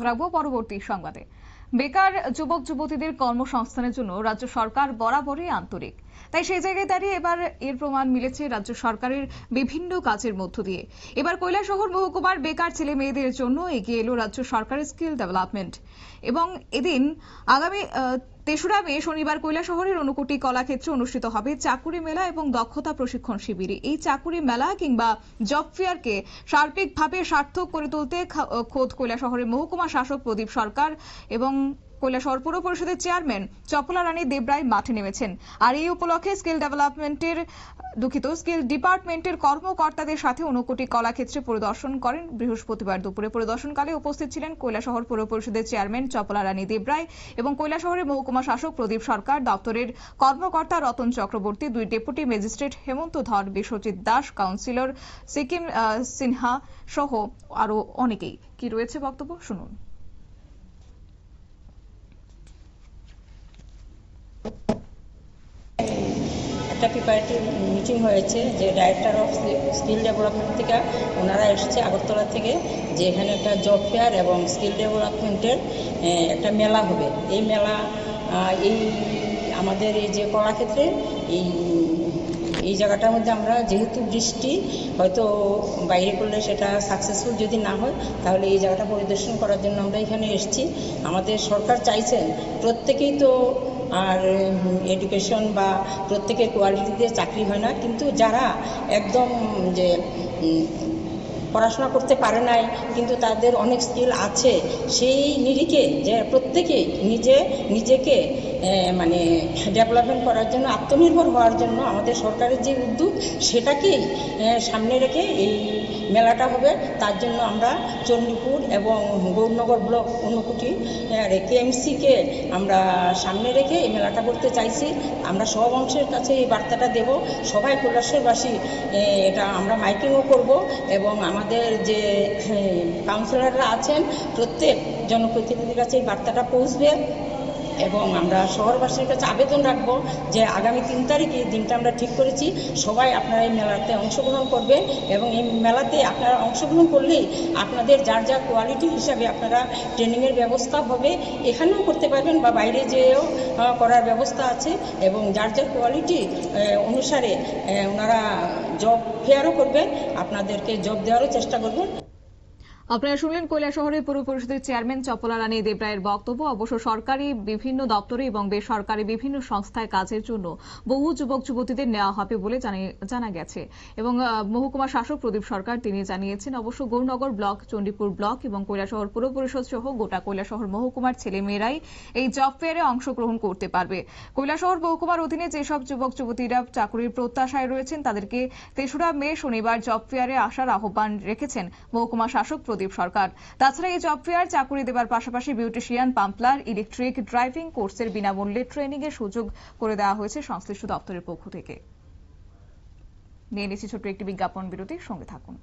রাখবো পরবর্তী সংবাদে। বেকার যুবক যুবতীদের কর্মসংস্থানের জন্য রাজ্য সরকার বরাবরই আন্তরিক, তাই সেই জায়গায় দাঁড়িয়ে এবার এর প্রমাণ মিলেছে রাজ্য সরকারের বিভিন্ন কাজের মধ্য দিয়ে। এবার কৈলাসহর মহকুমার বেকার ছেলে মেয়েদের জন্য এগিয়ে এলো রাজ্য সরকারের স্কিল ডেভেলপমেন্ট। এবং এদিন আগামী ৩রা মে শনিবার কৈলাসহরের ঊনকোটি কলাক্ষেত্রে অনুষ্ঠিত হবে চাকুরি মেলা এবং দক্ষতা প্রশিক্ষণ শিবির। এই চাকুরি মেলা কিংবা জব ফেয়ারকে সার্বিকভাবে সার্থক করে তুলতে খোদ কৈলাসহরের মহকুমা শাসক প্রদীপ সরকার এবং কৈলাসহর পৌর পরিষদের চেয়ারম্যান চপলা রানী দেবরায় মাঠে নেমেছেন। আর এই উপলক্ষে স্কিল ডিপার্টমেন্টের কর্মকর্তাদের সাথে ঊনকোটি কলাক্ষেত্রে পরিদর্শন করেন। বৃহস্পতিবার দুপুরে পরিদর্শনকালে উপস্থিত ছিলেন কৈলাসহর পৌর পরিষদের চেয়ারম্যান চপলা রানী দেবরায় এবং কৈলাসহরের মহকুমা শাসক প্রদীপ সরকার, দপ্তরের কর্মকর্তা রতন চক্রবর্তী, 2 ডেপুটি ম্যাজিস্ট্রেট হেমন্ত ধর, বিশ্বজিৎ দাস, কাউন্সিলর সিকিম সিনহা সহ আরো অনেকেই। কি রয়েছে বক্তব্য শুনুন। একটা প্রিপারেটরি মিটিং হয়েছে যে ডাইরেক্টর অফ স্কিল ডেভেলপমেন্ট থেকে ওনারা এসেছে আগরতলা থেকে, যে এখানে একটা জব ফেয়ার এবং স্কিল ডেভেলপমেন্টের একটা মেলা হবে। এই মেলা এই আমাদের এই যে কলাক্ষেত্রে এই জায়গাটার মধ্যে আমরা যেহেতু বৃষ্টি হয়তো বাইরে করলে সেটা সাকসেসফুল যদি না হয়, তাহলে এই জায়গাটা পরিদর্শন করার জন্য আমরা এখানে এসেছি। আমাদের সরকার চাইছেন প্রত্যেকেই তো আর এডুকেশন বা প্রত্যেকের কোয়ালিটি দিয়ে চাকরি হয় না, কিন্তু যারা একদম যে পড়াশোনা করতে পারে নাই কিন্তু তাদের অনেক স্কিল আছে, সেই নিরিখে যে প্রত্যেকেই নিজেকে মানে ডেভেলপমেন্ট করার জন্য, আত্মনির্ভর হওয়ার জন্য আমাদের সরকারের যে উদ্যোগ সেটাকেই সামনে রেখে এই মেলাটা হবে। তার জন্য আমরা চণ্ডীপুর এবং গৌরনগর ব্লক ঊনকোটি কেএমসিকে আমরা সামনে রেখে এই মেলাটা করতে চাইছি। আমরা সব অংশের কাছে এই বার্তাটা দেব, সবাই কৈলাসহরবাসী এটা আমরা মাইকিংও করব এবং আমাদের যে কাউন্সিলররা আছেন প্রত্যেক জনপ্রতিনিধির কাছে এই বার্তাটা পৌঁছবে। এবং আমরা শহরবাসীর কাছে আবেদন রাখবো যে আগামী 3 তারিখে দিনটা আমরা ঠিক করেছি, সবাই আপনারা এই মেলাতে অংশগ্রহণ করবে এবং এই মেলাতে আপনারা অংশগ্রহণ করলেই আপনাদের যার যার কোয়ালিটি হিসাবে আপনারা ট্রেনিংয়ের ব্যবস্থা হবে, এখানেও করতে পারবেন বা বাইরে যেয়েও করার ব্যবস্থা আছে এবং যার যার কোয়ালিটি অনুসারে ওনারা জব ফেয়ারও করবেন, আপনাদেরকে জব দেওয়ারও চেষ্টা করবেন। আপনারা শুনলেন কৈলাসহরের পৌর পরিষদের চেয়ারম্যান চপলা রানী দেবরায়ের বক্তব্য। অবশ্য সরকারি বিভিন্ন দপ্তরে এবং বেসরকারি বিভিন্ন সংস্থায় কাজের জন্য বহু যুবক যুবতীদের নেওয়া হবে বলে জানা গেছে এবং মহকুমা শাসক প্রদীপ সরকার তিনি জানিয়েছেন। অবশ্য গৌরনগর ব্লক, চণ্ডীপুর ব্লক এবং কৈলাসহর পৌর পরিষদ সহ গোটা কৈলাসহর মহকুমার ছেলেমেয়েরাই এই জব ফেয়ারে অংশগ্রহণ করতে পারবে। কৈলাসহর মহকুমার অধীনে যেসব যুবক যুবতীরা চাকরির প্রত্যাশায় রয়েছেন তাদেরকে 3রা মে শনিবার জব ফেয়ারে আসার আহ্বান রেখেছেন মহকুমা শাসক প্রদীপ সরকার। তাছাড়া এই জব ফেয়ার চাকুরি দেওয়ার পাশাপাশি বিউটিশিয়ান, পাম্পলার, ইলেকট্রিক, ড্রাইভিং কোর্সের বিনামূল্যে ট্রেনিং এর সুযোগ করে দেওয়া হয়েছে সংশ্লিষ্ট দপ্তরের পক্ষ থেকে। নিয়ে নিচ্ছি ছোট্ট একটি বিজ্ঞাপন বিরতি, সঙ্গে থাকুন।